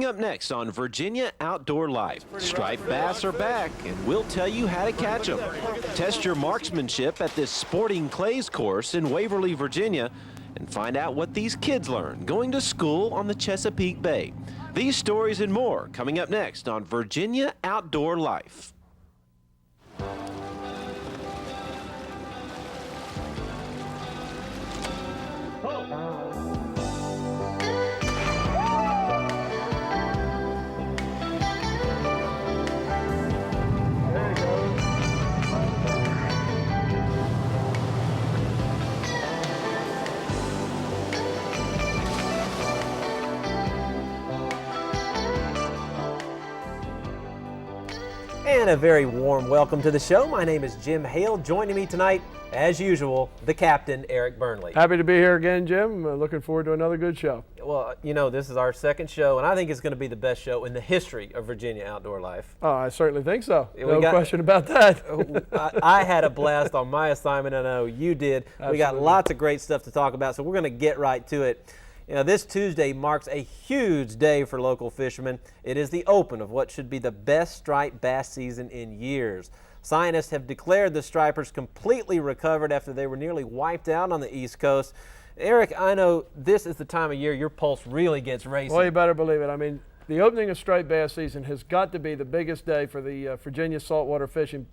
Up next on Virginia Outdoor Life, striped bass are back, and we'll tell you how to catch them. Test your marksmanship at this sporting clays course in Waverly, Virginia, and find out what these kids learn going to school on the Chesapeake Bay. These stories and more coming up next on Virginia Outdoor Life. And a very warm welcome to the show. My name is Jim Hale. Joining me tonight, as usual, the captain, Eric Burnley. Happy to be here again, Jim. Looking forward to another good show. Well, you know, this is our second show, and I think it's going to be the best show in the history of Virginia Outdoor Life. Oh, I certainly think so. No question about that. I had a blast on my assignment. I know you did. Absolutely. We got lots of great stuff to talk about, so we're going to get right to it. You know, this Tuesday marks a huge day for local fishermen. It is the open of what should be the best striped bass season in years. Scientists have declared the stripers completely recovered after they were nearly wiped out on the East Coast. Eric, I know this is the time of year your pulse really gets racing. Well, you better believe it. I mean, the opening of striped bass season has got to be the biggest day for the Virginia saltwater fishing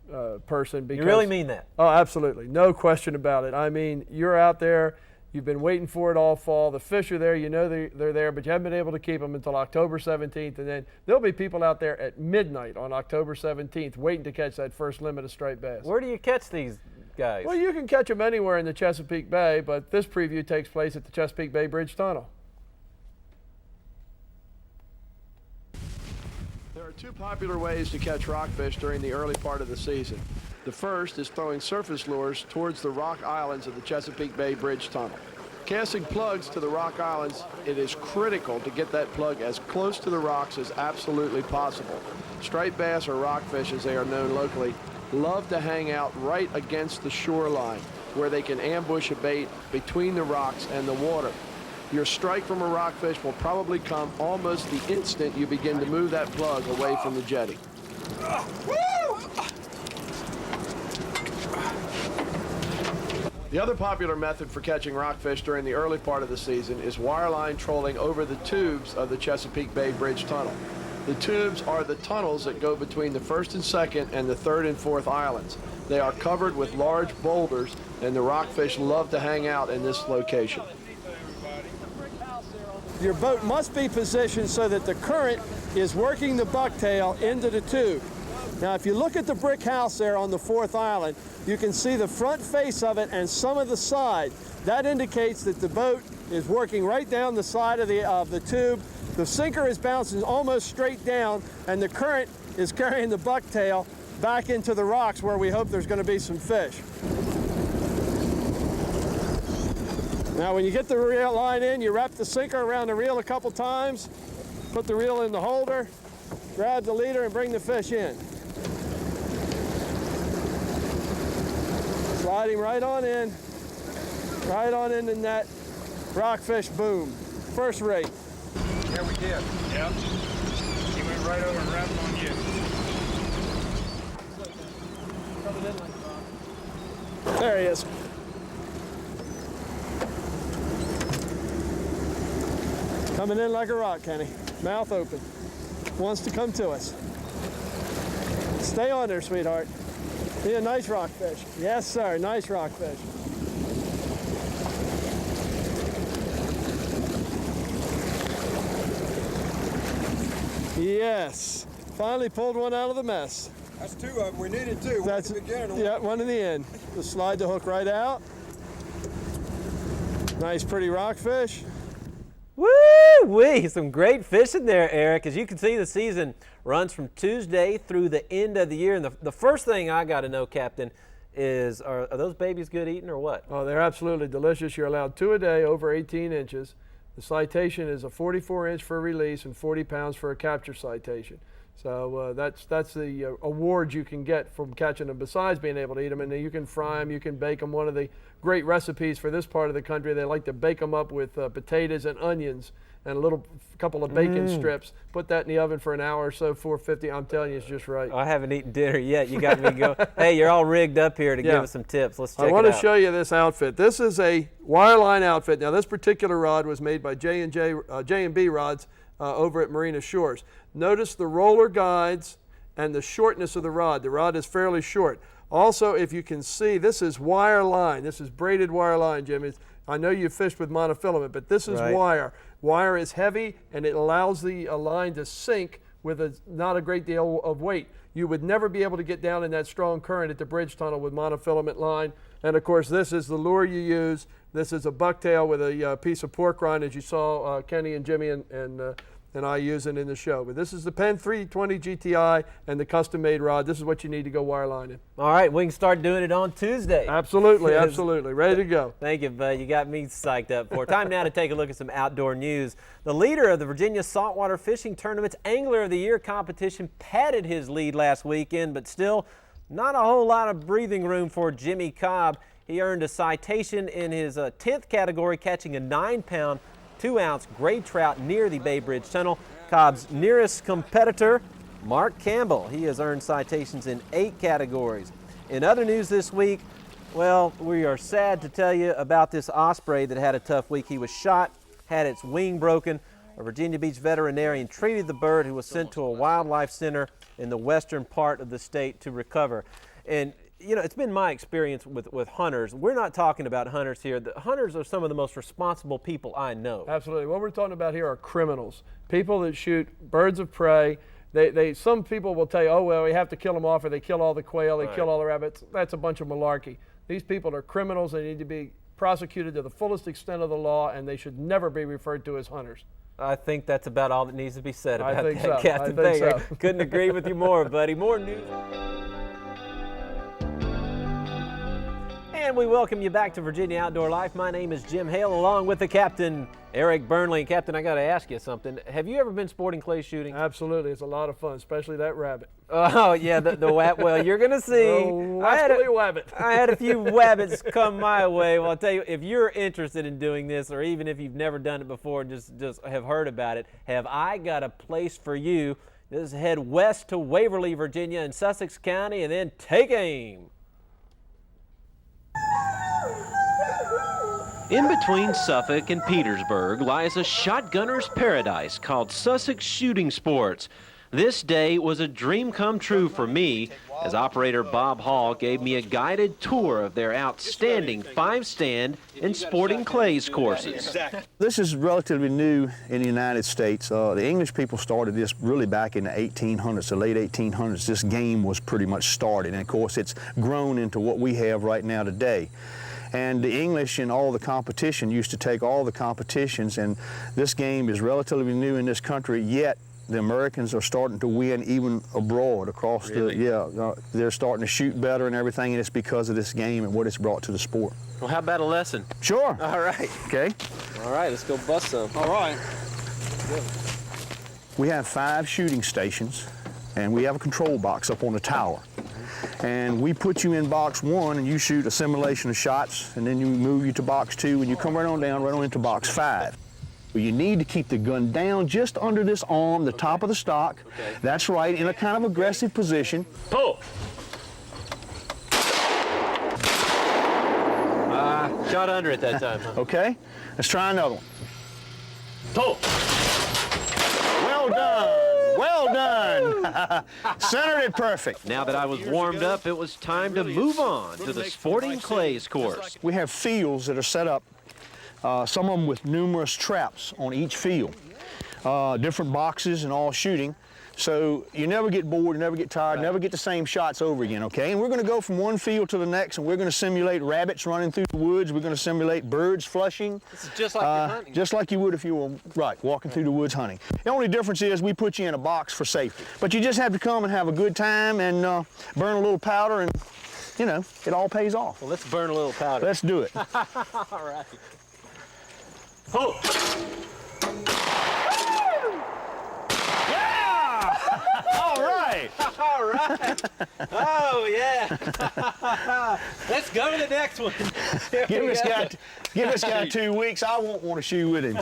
person. Because, you really mean that? Oh, absolutely. No question about it. I mean, you're out there. You've been waiting for it all fall. The fish are there. You know they're there, but you haven't been able to keep them until October 17th. And then there'll be people out there at midnight on October 17th waiting to catch that first limit of striped bass. Where do you catch these guys? Well, you can catch them anywhere in the Chesapeake Bay, but this preview takes place at the Chesapeake Bay Bridge Tunnel. There are two popular ways to catch rockfish during the early part of the season. The first is throwing surface lures towards the rock islands of the Chesapeake Bay Bridge Tunnel. Casting plugs to the rock islands, it is critical to get that plug as close to the rocks as absolutely possible. Striped bass, or rockfish as they are known locally, love to hang out right against the shoreline where they can ambush a bait between the rocks and the water. Your strike from a rockfish will probably come almost the instant you begin to move that plug away from the jetty. The other popular method for catching rockfish during the early part of the season is wireline trolling over the tubes of the Chesapeake Bay Bridge Tunnel. The tubes are the tunnels that go between the first and second and the third and fourth islands. They are covered with large boulders, and the rockfish love to hang out in this location. Your boat must be positioned so that the current is working the bucktail into the tube. Now, if you look at the brick house there on the fourth island, you can see the front face of it and some of the side. That indicates that the boat is working right down the side of the tube. The sinker is bouncing almost straight down, and the current is carrying the bucktail back into the rocks where we hope there's going to be some fish. Now, when you get the reel line in, you wrap the sinker around the reel a couple times, put the reel in the holder, grab the leader, and bring the fish in. Slide him right on in the net. Rockfish, boom. First rate. Yeah, we did. Yep. He went right over and wrapped on you. There he is. Coming in like a rock, Kenny. Mouth open. Wants to come to us. Stay on there, sweetheart. Be a nice rockfish. Yes, sir. Nice rockfish. Yes. Finally pulled one out of the mess. That's two of them. We needed two. That's, one at the beginning. Yeah, one in the end. Just slide the hook right out. Nice, pretty rockfish. Woo-wee! Some great fishing there, Eric. As you can see, the season runs from Tuesday through the end of the year. And the first thing I got to know, Captain, is are those babies good eating or what? Oh, they're absolutely delicious. You're allowed 2 a day over 18 inches. The citation is a 44-inch for release and 40 pounds for a capture citation. So that's the award you can get from catching them besides being able to eat them. And then you can fry them, you can bake them. One of the great recipes for this part of the country, they like to bake them up with potatoes and onions and a little couple of bacon strips. Put that in the oven for an hour or so, 450. I'm telling you, it's just right. I haven't eaten dinner yet. You got me going. Hey, you're all rigged up here to give us some tips. Let's check it out. I want to show you this outfit. This is a wireline outfit. Now, this particular rod was made by J&B Rods over at Marina Shores. Notice the roller guides and the shortness of the rod. The rod is fairly short. Also, if you can see, this is wire line. This is braided wire line, Jim. I know you fished with monofilament, but this is wire. Wire is heavy, and it allows the line to sink with not a great deal of weight. You would never be able to get down in that strong current at the bridge tunnel with monofilament line. And of course, this is the lure you use. This is a bucktail with a piece of pork rind, as you saw Kenny and Jimmy and I using in the show. But this is the Penn 320 GTI and the custom-made rod. This is what you need to go wireline in. All right, we can start doing it on Tuesday. Absolutely, absolutely. Ready to go. Thank you, bud. You got me psyched up for it. Time now to take a look at some outdoor news. The leader of the Virginia Saltwater Fishing Tournament's Angler of the Year competition padded his lead last weekend, but still not a whole lot of breathing room for Jimmy Cobb. He earned a citation in his 10th category, catching a 9-pound, 2-ounce gray trout near the Bay Bridge Tunnel. Cobb's nearest competitor, Mark Campbell. He has earned citations in 8 categories. In other news this week, well, we are sad to tell you about this osprey that had a tough week. He was shot, had its wing broken. A Virginia Beach veterinarian treated the bird, who was sent to a wildlife center in the western part of the state to recover. And you know, it's been my experience with hunters. We're not talking about hunters here. The hunters are some of the most responsible people I know. Absolutely. What we're talking about here are criminals, people that shoot birds of prey. Some people will tell you, oh, well, we have to kill them off, or they kill all the quail, they kill all the rabbits. That's a bunch of malarkey. These people are criminals. They need to be prosecuted to the fullest extent of the law, and they should never be referred to as hunters. I think that's about all that needs to be said about that, so. Captain Baker. Couldn't agree with you more, buddy. More news. And we welcome you back to Virginia Outdoor Life. My name is Jim Hale, along with the Captain, Eric Burnley. And Captain, I got to ask you something. Have you ever been sporting clay shooting? Absolutely. It's a lot of fun, especially that rabbit. Oh, yeah, the well, you're going to see. I had a few wabbits come my way. Well, I'll tell you, if you're interested in doing this, or even if you've never done it before and just have heard about it, have I got a place for you. Just head west to Waverly, Virginia in Sussex County, and then take aim. In between Suffolk and Petersburg lies a shotgunner's paradise called Sussex Shooting Sports. This day was a dream come true for me, as operator Bob Hall gave me a guided tour of their outstanding 5-stand and sporting clays courses. This is relatively new in the United States. The English people started this really back in the 1800s, the late 1800s. This game was pretty much started, and of course it's grown into what we have right now today. And the English in all the competition used to take all the competitions, and this game is relatively new in this country, yet the Americans are starting to win even abroad across they're starting to shoot better and everything, and it's because of this game and what it's brought to the sport. Well, how about a lesson? Sure. All right. Okay. All right, let's go bust some. All right. Good. We have 5 shooting stations, and we have a control box up on the tower. And we put you in box 1, and you shoot a simulation of shots, and then you move you to box 2, and you come right on down, right on into box 5. Well, you need to keep the gun down just under this arm, the top of the stock. Okay. That's right, in a kind of aggressive position. Pull. Shot under it that time, huh? Okay, let's try another one. Pull. Well done, well done. Centered it perfect. Now that I was warmed up, it was time to move on to the sporting clays course. We have fields that are set up, some of them with numerous traps on each field, different boxes and all shooting. So you never get bored, you never get tired, never get the same shots over again, okay? And we're going to go from one field to the next, and we're going to simulate rabbits running through the woods. We're going to simulate birds flushing. This is just like you're hunting. Just like you would if you were, walking through the woods hunting. The only difference is we put you in a box for safety. But you just have to come and have a good time and burn a little powder, and, you know, it all pays off. Well, let's burn a little powder. Let's do it. All right. Oh! All right. All right. Oh, yeah. Let's go to the next one. Give this guy 2 weeks. I won't want to shoot with him.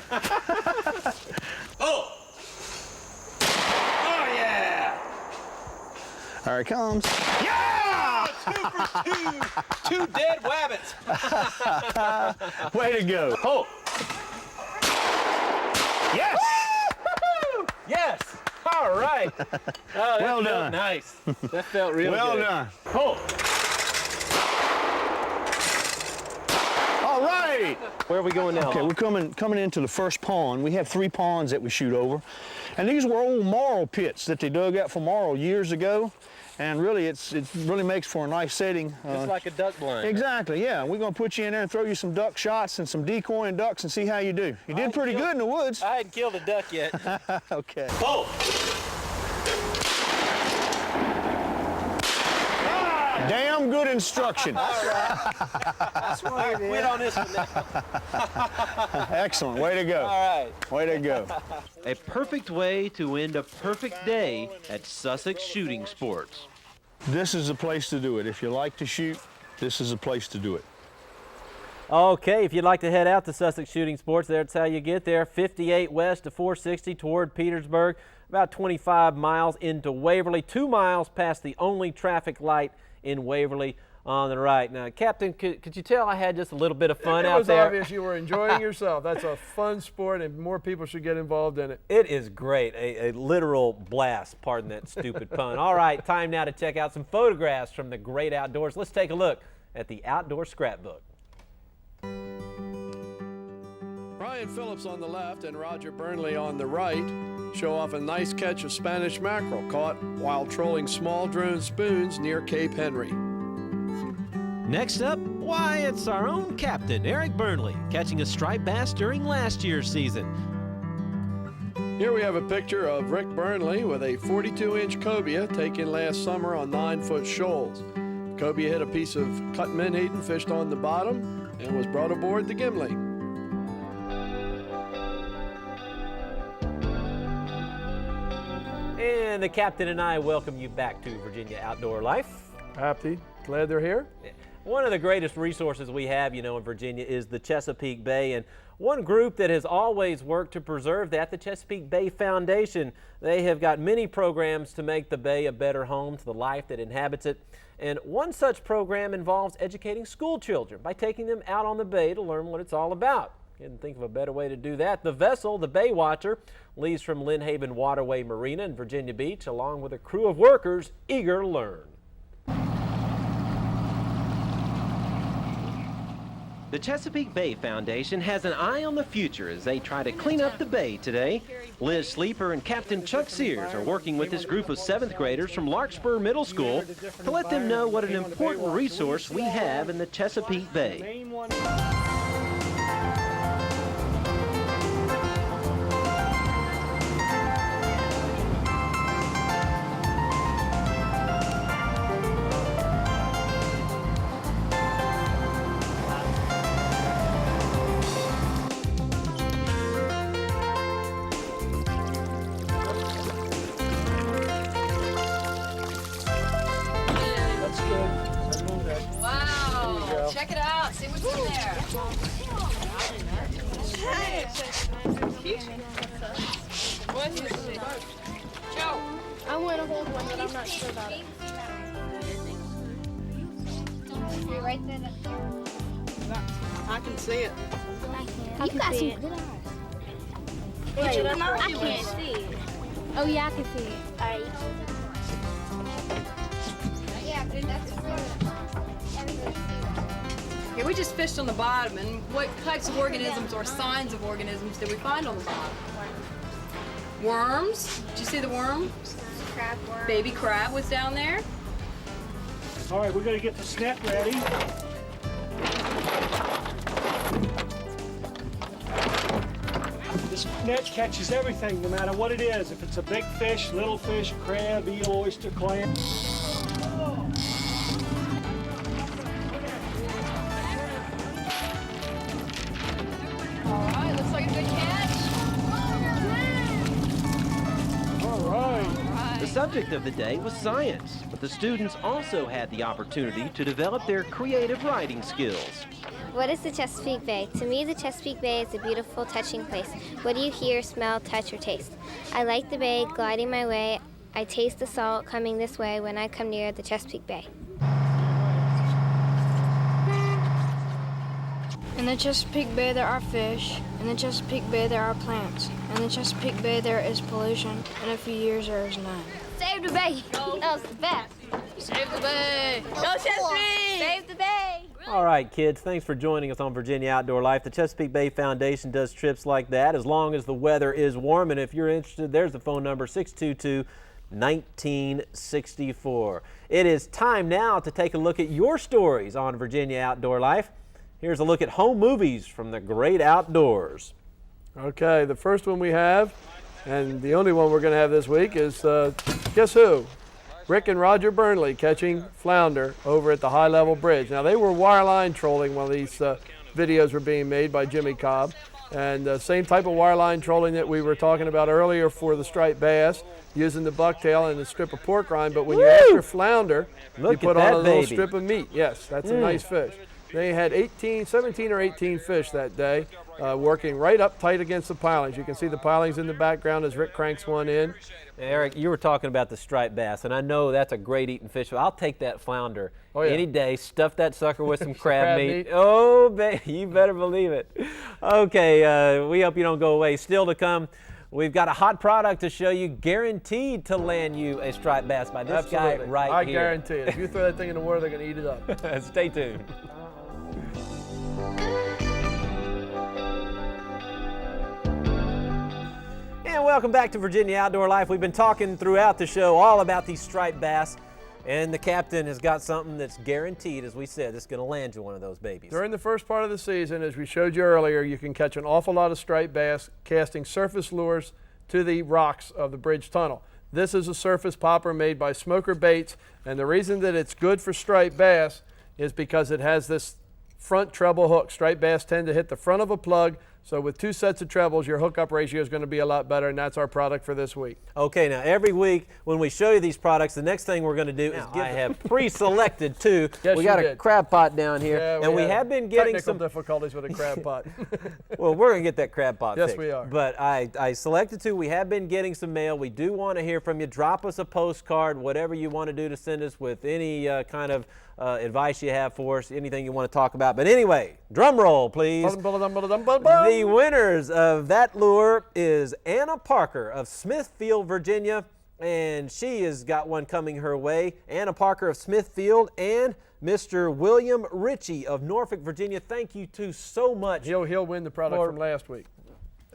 Here it comes. Yeah! 2 for 2. 2 dead wabbits. Way to go. Oh. Yes! Woo! Yes. All right. Oh, that Well felt done. Nice. That felt really Well good. done. Oh. All right. Where are we going now? Okay, we're coming into the first pond. We have 3 ponds that we shoot over. And these were old marl pits that they dug out for marl years ago. And really, it really makes for a nice setting. Just like a duck blind. Exactly, yeah. We're gonna put you in there and throw you some duck shots and some decoying ducks and see how you do. You did pretty good in the woods. I hadn't killed a duck yet. Okay. Oh! Damn good instruction. That's why I quit on this one now. Excellent, way to go. All right. Way to go. A perfect way to end a perfect day at Sussex Shooting Sports. This is the place to do it. If you like to shoot, this is the place to do it. Okay, if you'd like to head out to Sussex Shooting Sports, that's how you get there. 58 west to 460 toward Petersburg, about 25 miles into Waverly, 2 miles past the only traffic light in Waverly on the right. Now, Captain, could you tell I had just a little bit of fun out there? It was obvious you were enjoying yourself. That's a fun sport, and more people should get involved in it. It is great, a literal blast, pardon that stupid pun. All right, time now to check out some photographs from the great outdoors. Let's take a look at the Outdoor Scrapbook. Brian Phillips on the left and Roger Burnley on the right show off a nice catch of Spanish mackerel caught while trolling small drone spoons near Cape Henry. Next up, why, it's our own captain, Eric Burnley, catching a striped bass during last year's season. Here we have a picture of Rick Burnley with a 42-inch cobia taken last summer on 9-foot shoals. Cobia hit a piece of cut menhaden fished on the bottom and was brought aboard the Gimli. And the captain and I welcome you back to Virginia Outdoor Life. Happy, glad they're here. One of the greatest resources we have, in Virginia is the Chesapeake Bay, and one group that has always worked to preserve that, the Chesapeake Bay Foundation. They have got many programs to make the bay a better home to the life that inhabits it, and one such program involves educating school children by taking them out on the bay to learn what it's all about. Couldn't think of a better way to do that. The vessel, the Bay Watcher, leaves from Lynn Haven Waterway Marina in Virginia Beach, along with a crew of workers eager to learn. The Chesapeake Bay Foundation has an eye on the future as they try to clean up the bay today. Liz Sleeper and Captain Chuck Sears are working with this group of 7th graders from Larkspur Middle School to let them know what an important resource we have in the Chesapeake Bay. Wow! Check it out. See what's in there. What is it? Joe. I want to hold one, but I'm not sure about it. You're right there. I can see it. You got some good eyes. Wait, I can't see it. Oh yeah, I can see it. All right. Yeah, that's Okay, we just fished on the bottom, and what types of organisms or signs of organisms did we find on the bottom? Worms. Did you see the worm? crab worm. Baby crab was down there. All right, we're gonna get the net ready. This net catches everything, no matter what it is. If it's a big fish, little fish, crab, eel, oyster, clam. All right, looks like a good catch. All right. The subject of the day was science, but the students also had the opportunity to develop their creative writing skills. What is the Chesapeake Bay? To me, the Chesapeake Bay is a beautiful, touching place. What do you hear, smell, touch, or taste? I like the bay, gliding my way I taste the salt coming this way when I come near the Chesapeake Bay. In the Chesapeake Bay there are fish. In the Chesapeake Bay there are plants. In the Chesapeake Bay there is pollution. In a few years there is none. Save the bay! That was the best. Save the bay. Go Chesapeake! Save the bay! All right, kids, thanks for joining us on Virginia Outdoor Life. The Chesapeake Bay Foundation does trips like that as long as the weather is warm. And if you're interested, there's the phone number, 622-1964. It is time now to take a look at your stories on Virginia Outdoor Life. Here's a look at home movies from the great outdoors. Okay, the first one we have, and the only one we're going to have this week, is guess who? Rick and Roger Burnley catching flounder over at the High Level Bridge. Now, they were wireline trolling while these videos were being made by Jimmy Cobb. And same type of wireline trolling that we were talking about earlier for the striped bass, using the bucktail and the strip of pork rind. But when you're after flounder, you put on a little strip of meat. Yes, that's a nice fish. They had 17 or 18 fish that day, working right up tight against the pilings. You can see the pilings in the background as Rick cranks one in. Eric, you were talking about the striped bass, and I know that's a great eating fish, but I'll take that flounder any day. Stuff that sucker with some crab meat. Oh, you better believe it. Okay, we hope you don't go away. Still to come, we've got a hot product to show you, guaranteed to land you a striped bass by this guy right I here. guarantee it. If you throw that thing in the water, they're going to eat it up. Stay tuned. And welcome back to Virginia Outdoor Life. We've been talking throughout the show all about these striped bass, and the captain has got something that's guaranteed, as we said, that's going to land you one of those babies. During the first part of the season, as we showed you earlier, you can catch an awful lot of striped bass casting surface lures to the rocks of the bridge tunnel. This is a surface popper made by Smoker Baits, and the reason that it's good for striped bass is because it has this front treble hook. Striped bass tend to hit the front of a plug, so with two sets of trebles, your hookup ratio is going to be a lot better, and that's our product for this week. Okay, now every week when we show you these products, the next thing we're going to do is I have pre-selected two. Yes, we got you a did. crab pot down here, Yeah, and we have been getting technical some difficulties with a crab pot. Well, we're going to get that crab pot Yes, fixed. we are. But I selected two. We have been getting some mail. We do want to hear from you. Drop us a postcard, whatever you want to do to send us with any kind of advice you have for us, anything you want to talk about. But anyway, drum roll, please. The winners of that lure is Anna Parker of Smithfield, Virginia, and she has got one coming her way. Anna Parker of Smithfield and Mr. William Ritchie of Norfolk, Virginia. Thank you two so much. He'll win the product from last week.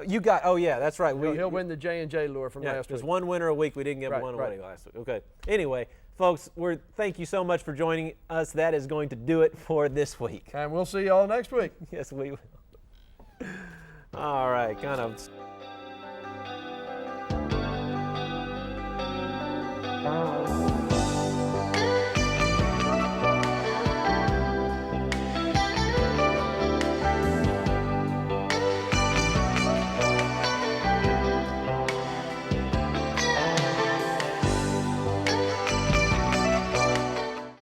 You got, oh yeah, that's right. He'll win the J&J lure from last week. There's one winner a week. We didn't give one away last week. Okay. Anyway, folks, thank you so much for joining us. That is going to do it for this week. And we'll see you all next week. Yes, we will. All right, kind of.